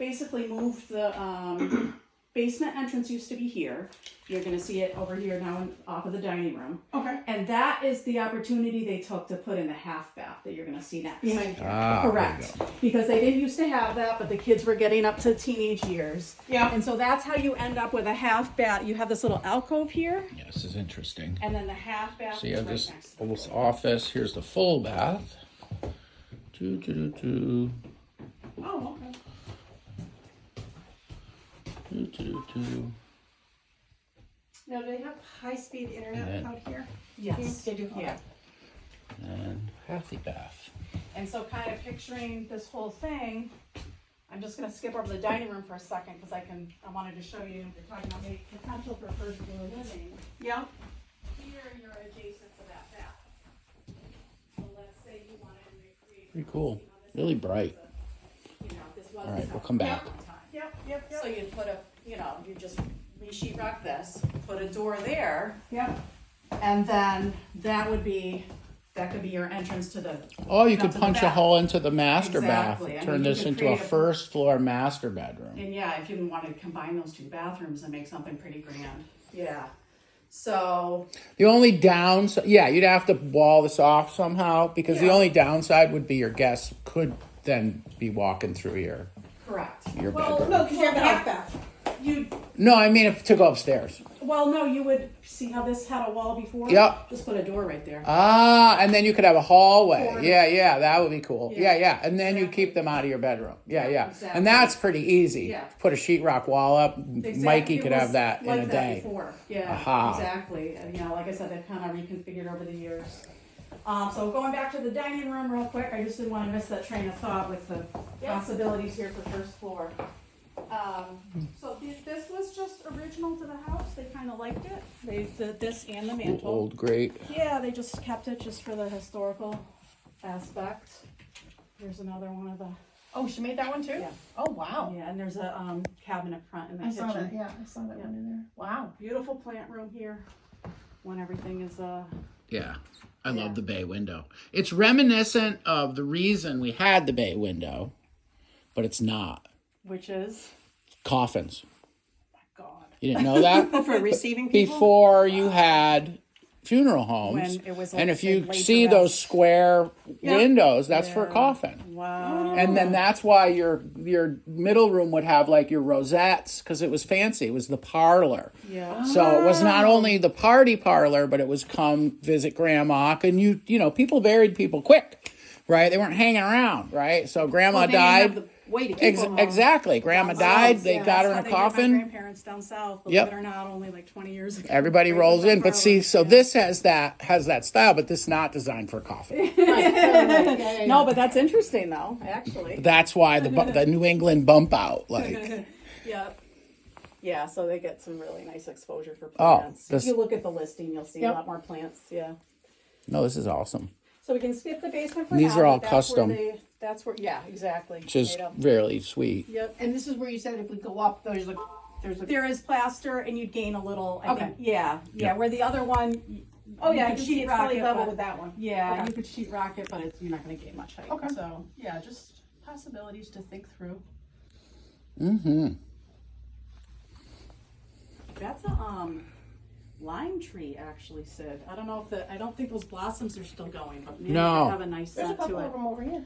basically moved the basement entrance used to be here. You're gonna see it over here now off of the dining room. Okay. And that is the opportunity they took to put in the half bath that you're gonna see next. Behind here. Correct. Because they didn't used to have that, but the kids were getting up to teenage years. Yeah. And so that's how you end up with a half bath. You have this little alcove here, Yeah, this is interesting. and then the half bath So you is have right this next to little office. Here's the full bath. Doo-doo-doo-doo. Oh, okay. Doo-doo-doo-doo. Now, do they have high-speed internet And then- out here? Yes. They do. Yeah. And half the bath. And so kind of picturing this whole thing, I'm just gonna skip over the dining room for a second because I wanted to show you, you're talking about maybe potential for first floor living. Yeah. Here you're adjacent to that bath. So let's say you wanted to recreate. Pretty cool. Really bright. You know, this was. All right, we'll come back. Yep. So you put you just re-sheetrock this, put a door there, Yep. and then that could be your entrance to the. Oh, you not could to the punch a bath. hole into the master Exactly. I bath. mean, Turn you this could into a create a- first floor master bedroom. And yeah, if you want to combine those two bathrooms and make something pretty grand. Yeah. So, The only downside, yeah, you'd have to wall this off somehow because the Yeah. only downside would be your guests could then be walking through correct. your Well, bedroom. no, because you have the half bath. No, I mean to go upstairs. No, you would see how this had a wall before? Yep. Just put a door right there. Ah, and then you could have a hallway. Corner. Yeah, that would be cool. Yeah, Yeah, and then you exactly. keep them out of your bedroom. Yeah. Exactly. And that's pretty easy. Yeah. Put a sheetrock wall up. Exactly. Mikey It could was have that like in a that day. Before. Yeah, Aha. exactly. And, like I said, they've kind of reconfigured over the years. So going back to the dining room real quick, I just didn't want to miss that train of thought with the possibilities here for first floor. So this was just original to the house. They kind of liked it. They did this and the mantle. Old great. Yeah, they just kept it just for the historical aspect. Here's another one of the. Oh, she made that one too? Yeah. Oh, wow. Yeah, and there's a cabinet front in the I kitchen. saw that. Yeah, I saw that one in there. Wow. Beautiful plant room here when everything is Yeah. I Yeah. love the bay window. It's reminiscent of the reason we had the bay window, but it's not. which is Coffins. God. You didn't know that? For receiving people? Before you had funeral homes. When it was And if you laid see to those rest. square Yeah. windows, that's for a Yeah. coffin. Wow. And then that's why your middle room would have like your rosettes because it was fancy. It was the parlor. Yeah. So it was not only the party parlor, but it was come visit grandma. And you know, people buried people quick, right? They weren't hanging around, right? So grandma Well, they didn't have died. the way to keep them all. Exactly. Grandma Down died. south, They yeah. got her in That's a how they did coffin. My grandparents down south, believe Yep. it or not, only like 20 years ago. Everybody Right rolls with in, the but see, parlor. so Yeah. this has that style, but this is not designed for a coffin. No, but that's interesting though, actually. That's why the New England bump out, like Yeah. Yeah, so they get some really nice exposure for Oh, plants. this- If you look at the listing, you'll see Yep. a lot more plants. Yeah. no, this is awesome. So we can skip the basement for These now, are all but that's where custom. that's where, yeah, exactly. Which is Made up. really sweet. Yep. And this is where you said if we go up, there's a There is plaster, and you'd gain a little. I Okay. think, yeah. Where the other one. Oh, yeah, I you can could see it's sheetrock fully it, level but- with that one. Yeah, Okay. you could sheetrock it, but you're not going to gain much height. Okay. So yeah, just possibilities to think through. Mm-hmm. That's a lime tree, actually, Sid. I don't know if I don't think those blossoms are still going, but maybe No. they have a nice There's a scent to couple it. of them over here.